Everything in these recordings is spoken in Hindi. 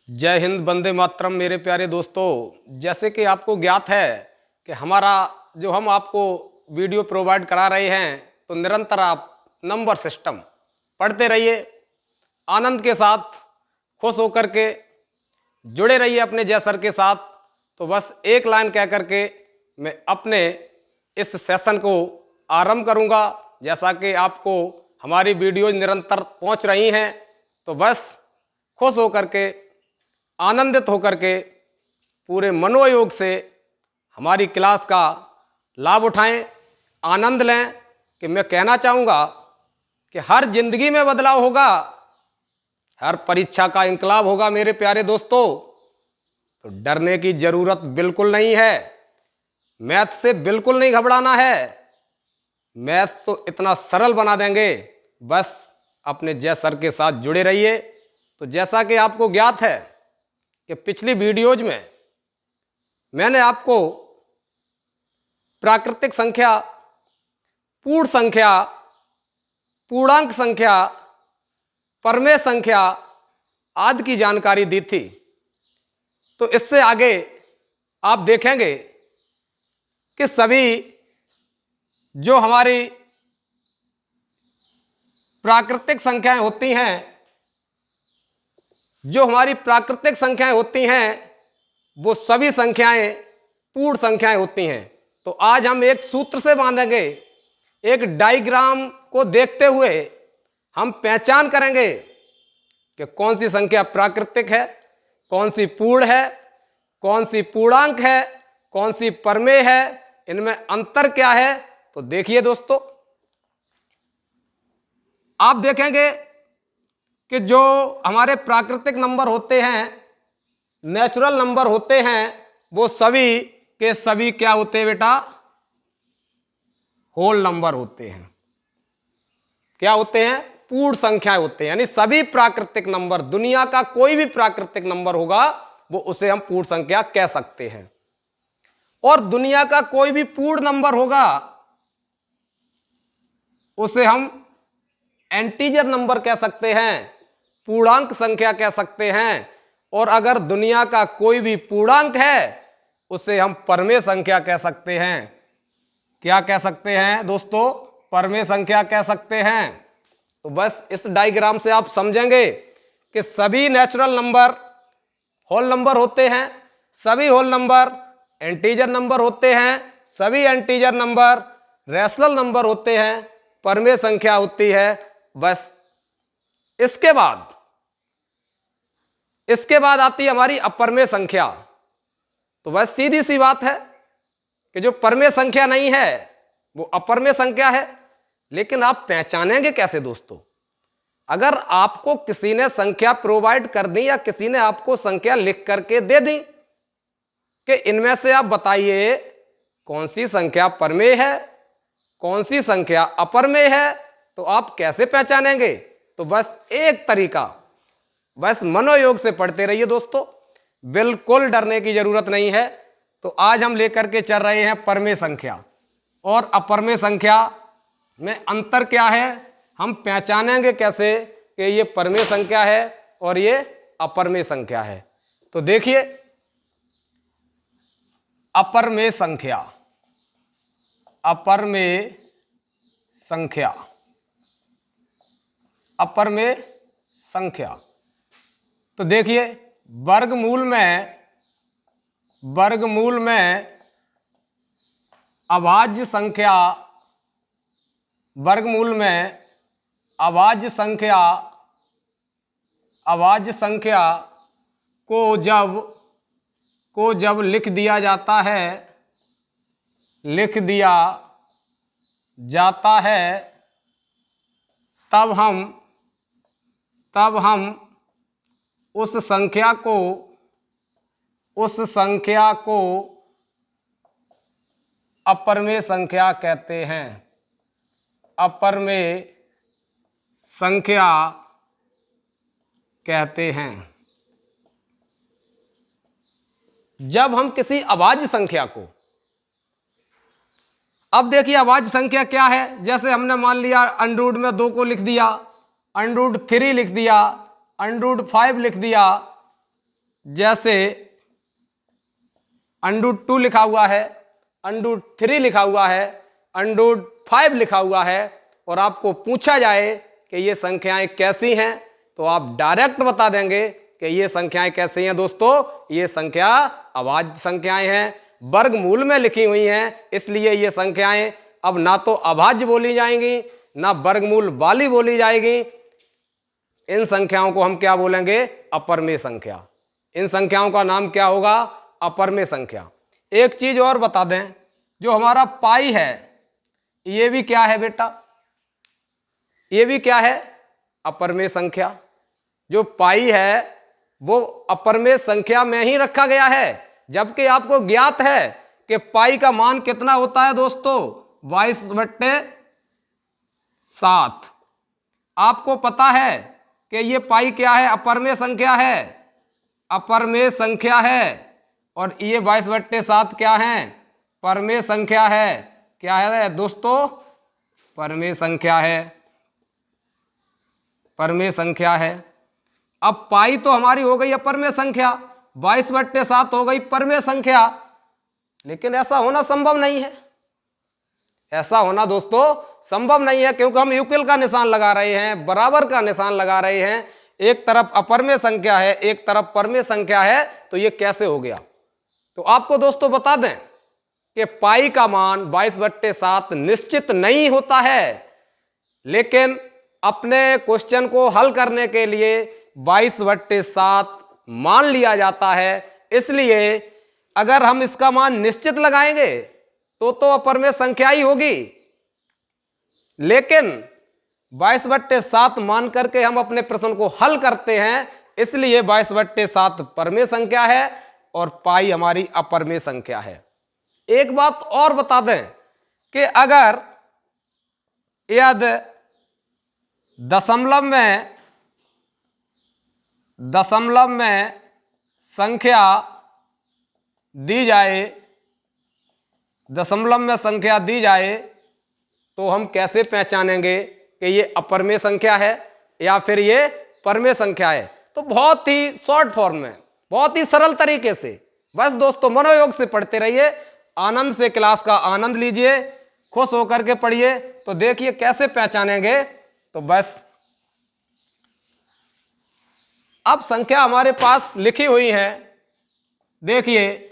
जय हिंद, वंदे मातरम। मेरे प्यारे दोस्तों, जैसे कि आपको ज्ञात है कि हमारा जो हम आपको वीडियो प्रोवाइड करा रहे हैं, तो निरंतर आप नंबर सिस्टम पढ़ते रहिए, आनंद के साथ खुश होकर के जुड़े रहिए अपने जय सर के साथ। तो बस एक लाइन कह करके मैं अपने इस सेशन को आरंभ करूंगा। जैसा कि आपको हमारी वीडियो निरंतर पहुंच रही हैं, तो बस खुश होकर के, आनंदित होकर के, पूरे मनोयोग से हमारी क्लास का लाभ उठाएं, आनंद लें। कि मैं कहना चाहूँगा कि हर जिंदगी में बदलाव होगा, हर परीक्षा का इंकलाब होगा मेरे प्यारे दोस्तों। तो डरने की जरूरत बिल्कुल नहीं है, मैथ से बिल्कुल नहीं घबराना है। मैथ तो इतना सरल बना देंगे, बस अपने जय सर के साथ जुड़े रहिए। तो जैसा कि आपको ज्ञात है कि पिछली वीडियोज में मैंने आपको प्राकृतिक संख्या, पूर्ण संख्या, पूर्णांक संख्या, परमेय संख्या आदि की जानकारी दी थी। तो इससे आगे आप देखेंगे कि सभी जो हमारी प्राकृतिक संख्याएं होती हैं, वो सभी संख्याएं पूर्ण संख्याएं होती हैं। तो आज हम एक सूत्र से बांधेंगे, एक डायग्राम को देखते हुए हम पहचान करेंगे कि कौन सी संख्या प्राकृतिक है, कौन सी पूर्ण है, कौन सी पूर्णांक है, कौन सी परमेय है, इनमें अंतर क्या है। तो देखिए दोस्तों, आप देखेंगे कि जो हमारे प्राकृतिक नंबर होते हैं, नेचुरल नंबर होते हैं, वो सभी के सभी क्या होते हैं बेटा? होल नंबर होते हैं। क्या होते हैं? पूर्ण संख्याएं होते हैं। यानी सभी प्राकृतिक नंबर, दुनिया का कोई भी प्राकृतिक नंबर होगा, वो उसे हम पूर्ण संख्या कह सकते हैं। और दुनिया का कोई भी पूर्ण नंबर होगा, उसे हम एंटीजर नंबर कह सकते हैं, पूर्णांक संख्या कह सकते हैं। और अगर दुनिया का कोई भी पूर्णांक है, उसे हम परमेय संख्या कह सकते हैं। क्या कह सकते हैं दोस्तों? परमेय संख्या कह सकते हैं। तो बस इस डायग्राम से आप समझेंगे कि सभी नेचुरल नंबर होल नंबर होते हैं, सभी होल नंबर एंटीजर नंबर होते हैं, सभी एंटीजर नंबर रैशनल नंबर होते हैं, परमेय संख्या होती है। बस इसके बाद आती है हमारी अपरमेय संख्या। तो बस सीधी सी बात है कि जो परमेय संख्या नहीं है, वो अपरमेय संख्या है। लेकिन आप पहचानेंगे कैसे दोस्तों? अगर आपको किसी ने संख्या प्रोवाइड कर दी, या किसी ने आपको संख्या लिख करके दे दी कि इनमें से आप बताइए कौन सी संख्या परमेय है, कौन सी संख्या अपरमेय है, तो आप कैसे पहचानेंगे? तो बस एक तरीका, बस मनोयोग से पढ़ते रहिए दोस्तों, बिल्कुल डरने की जरूरत नहीं है। तो आज हम लेकर के चल रहे हैं परमेय संख्या और अपरमेय संख्या में अंतर क्या है, हम पहचानेंगे कैसे कि ये परमेय संख्या है और ये अपरमेय संख्या है। तो देखिए, अपरमेय संख्या, अपरमेय संख्या, अपरमेय संख्या। तो देखिए, वर्गमूल में अभाज्य संख्या, वर्गमूल में अभाज्य संख्या को जब लिख दिया जाता है, तब हम उस संख्या को अपरमेय संख्या कहते हैं। अपरमेय संख्या कहते हैं। जब हम किसी अभाज्य संख्या को, अब देखिए अभाज्य संख्या क्या है, जैसे हमने मान लिया अंडरूट में 2 को लिख दिया, अंडरूट 3 लिख दिया, अंडरूट 5 लिख दिया, जैसे √2 लिखा हुआ है, √3 लिखा हुआ है, √5 लिखा हुआ है, और आपको पूछा जाए कि ये संख्याएं कैसी हैं, तो आप डायरेक्ट बता देंगे कि ये संख्याएं कैसी हैं दोस्तों, ये संख्या अभाज्य संख्याएं हैं, वर्गमूल में लिखी हुई हैं, इसलिए ये संख्याएं अब ना तो अभाज्य बोली जाएंगी ना वर्गमूल वाली बोली जाएगी। इन संख्याओं को हम क्या बोलेंगे? अपरमेय संख्या। इन संख्याओं का नाम क्या होगा? अपरमेय संख्या। एक चीज और बता दें, जो हमारा पाई है ये भी क्या है बेटा? ये भी क्या है? अपरमेय संख्या। जो पाई है वो अपरमेय संख्या में ही रखा गया है, जबकि आपको ज्ञात है कि पाई का मान कितना होता है दोस्तों? 22/7। आपको पता है कि ये पाई क्या है? अपरमेय संख्या है, अपरमेय संख्या है, और ये 22/7 क्या है? परमेय संख्या है। क्या है दोस्तों? परमेय संख्या है, परमेय संख्या है। अब पाई तो हमारी हो गई अपरमेय संख्या, 22/7 हो गई परमेय संख्या, लेकिन ऐसा होना संभव नहीं है। ऐसा होना दोस्तों संभव नहीं है, क्योंकि हम युगल का निशान लगा रहे हैं, बराबर का निशान लगा रहे हैं। एक तरफ अपरमेय संख्या है, एक तरफ परमेय संख्या है, तो ये कैसे हो गया? तो आपको दोस्तों बता दें कि पाई का मान 22/7 निश्चित नहीं होता है, लेकिन अपने क्वेश्चन को हल करने के लिए 22/7 मान लिया जाता है। इसलिए अगर हम इसका मान निश्चित लगाएंगे तो अपरमेय संख्या ही होगी, लेकिन 22/7 मान करके हम अपने प्रश्न को हल करते हैं, इसलिए 22/7 परमेय संख्या है और पाई हमारी अपरमेय संख्या है। एक बात और बता दें कि अगर यदि दशमलव में संख्या दी जाए, दशमलव में संख्या दी जाए, तो हम कैसे पहचानेंगे कि ये अपरमेय संख्या है या फिर ये परमेय संख्या है? तो बहुत ही शॉर्ट फॉर्म में, बहुत ही सरल तरीके से, बस दोस्तों मनोयोग से पढ़ते रहिए, आनंद से क्लास का आनंद लीजिए, खुश होकर के पढ़िए, तो देखिए कैसे पहचानेंगे। तो बस अब संख्या हमारे पास लिखी हुई है, देखिए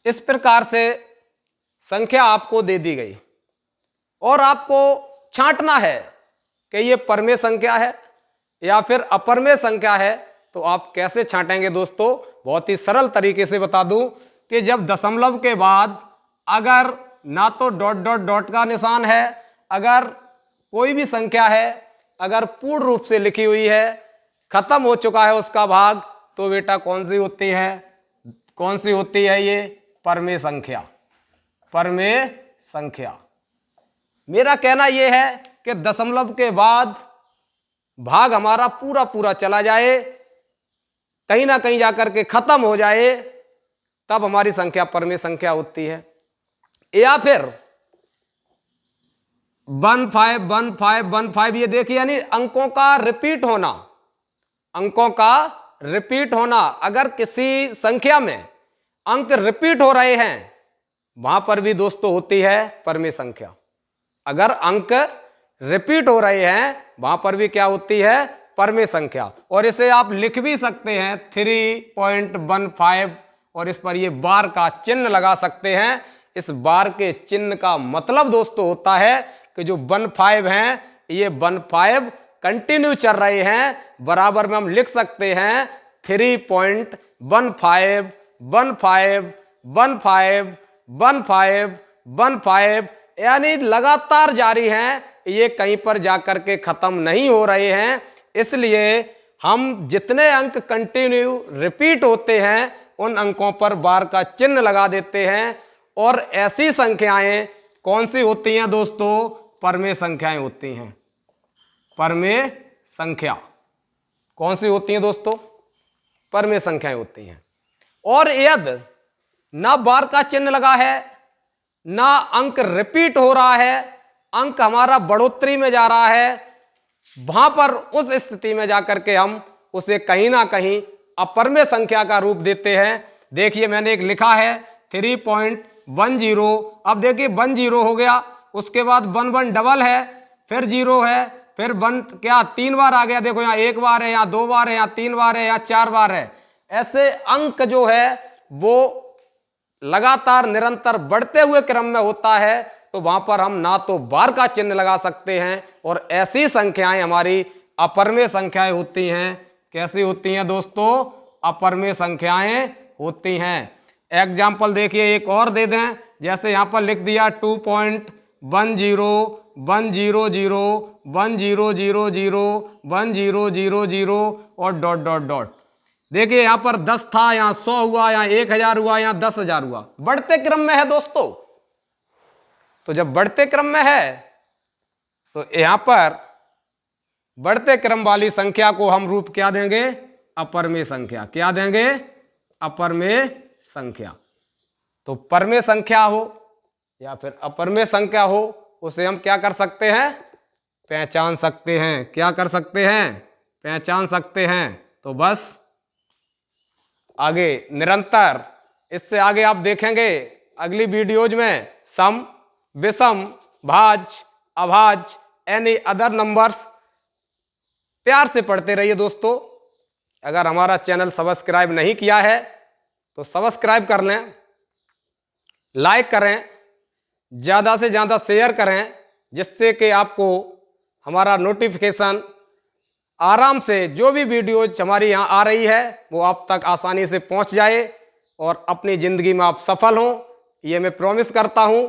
इस प्रकार से संख्या आपको दे दी गई और आपको छांटना है कि ये परमेय संख्या है या फिर अपरमेय संख्या है। तो आप कैसे छांटेंगे दोस्तों? बहुत ही सरल तरीके से बता दूं कि जब दशमलव के बाद अगर ना तो डॉट डॉट डॉट का निशान है, अगर कोई भी संख्या है अगर पूर्ण रूप से लिखी हुई है, खत्म हो चुका है उसका भाग, तो बेटा कौन सी होती है? कौन सी होती है? ये परमेय संख्या, परमेय संख्या। मेरा कहना यह है कि दशमलव के बाद भाग हमारा पूरा पूरा चला जाए, कहीं ना कहीं जाकर के खत्म हो जाए, तब हमारी संख्या परमेय संख्या होती है। या फिर 151515, ये देखिए यानी अंकों का रिपीट होना, अंकों का रिपीट होना। अगर किसी संख्या में अंक रिपीट हो रहे हैं, वहां पर भी दोस्तों होती है परमेय संख्या। अगर अंक रिपीट हो रहे हैं वहां पर भी क्या होती है? परमेय संख्या। और इसे आप लिख भी सकते हैं 3.15, और इस पर ये बार का चिन्ह लगा सकते हैं। इस बार के चिन्ह का मतलब दोस्तों होता है कि जो 15 हैं, ये 15 कंटिन्यू चल रहे हैं, बराबर में हम लिख सकते हैं 3.15151515, यानी लगातार जारी हैं, ये कहीं पर जाकर के खत्म नहीं हो रहे हैं। इसलिए हम जितने अंक कंटिन्यू रिपीट होते हैं उन अंकों पर बार का चिन्ह लगा देते हैं। और ऐसी संख्याएं कौन सी होती हैं दोस्तों? परमेय संख्याएं होती हैं, परमेय संख्या। कौन सी होती हैं दोस्तों? परमेय संख्याएं होती हैं। और यदि ना बार का चिन्ह लगा है, ना अंक रिपीट हो रहा है, अंक हमारा बढ़ोतरी में जा रहा है, वहां पर उस स्थिति में जाकर के हम उसे कहीं ना कहीं अपरमेय संख्या का रूप देते हैं। देखिए मैंने एक लिखा है 3.10। अब देखिए 10 हो गया, उसके बाद 11 डबल है, फिर 0 है, फिर 1 क्या 3 बार आ गया। देखो यहाँ 1 बार है, यहाँ 2 बार है, यहाँ 3 बार है, यहाँ 4 बार है। ऐसे अंक जो है वो लगातार निरंतर बढ़ते हुए क्रम में होता है, तो वहां पर हम ना तो बार का चिन्ह लगा सकते हैं, और ऐसी संख्याएं हमारी अपरमेय संख्याएं होती हैं। कैसी होती हैं दोस्तों? अपरमेय संख्याएं होती हैं। एग्जाम्पल देखिए एक और दे दें, जैसे यहां पर लिख दिया 2.10 1000 1000 और डॉट डॉट डॉट। देखिए यहां पर 10 था, यहां 100 हुआ, यहां 1000 हुआ, यहां 10,000 हुआ। बढ़ते क्रम में है दोस्तों। तो जब बढ़ते क्रम में है तो यहां पर बढ़ते क्रम वाली संख्या को हम रूप क्या देंगे? अपरमेय संख्या। क्या देंगे? अपरमेय संख्या। तो परमेय संख्या हो या फिर अपरमेय संख्या हो, उसे हम क्या कर सकते हैं? पहचान सकते हैं। क्या कर सकते हैं? पहचान सकते हैं। तो बस आगे निरंतर, इससे आगे आप देखेंगे अगली वीडियोज में सम, विषम, भाज्य, अभाज्य, एनी अदर नंबर्स। प्यार से पढ़ते रहिए दोस्तों। अगर हमारा चैनल सब्सक्राइब नहीं किया है तो सब्सक्राइब कर लें, लाइक करें, ज़्यादा से ज़्यादा शेयर करें, जिससे कि आपको हमारा नोटिफिकेशन आराम से, जो भी वीडियोज हमारी यहाँ आ रही है वो आप तक आसानी से पहुँच जाए और अपनी ज़िंदगी में आप सफल हों। ये मैं प्रॉमिस करता हूँ।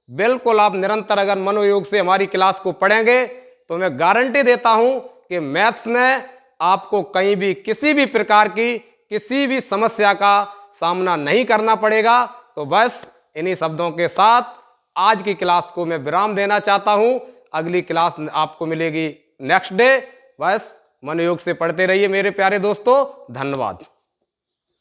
बिल्कुल आप निरंतर अगर मनोयोग से हमारी क्लास को पढ़ेंगे तो मैं गारंटी देता हूँ कि मैथ्स में आपको कहीं भी किसी भी प्रकार की किसी भी समस्या का सामना नहीं करना पड़ेगा। तो बस इन्हीं शब्दों के साथ आज की क्लास को मैं विराम देना चाहता हूं। अगली क्लास आपको मिलेगी नेक्स्ट डे। बस मनोयोग से पढ़ते रहिए मेरे प्यारे दोस्तों। धन्यवाद।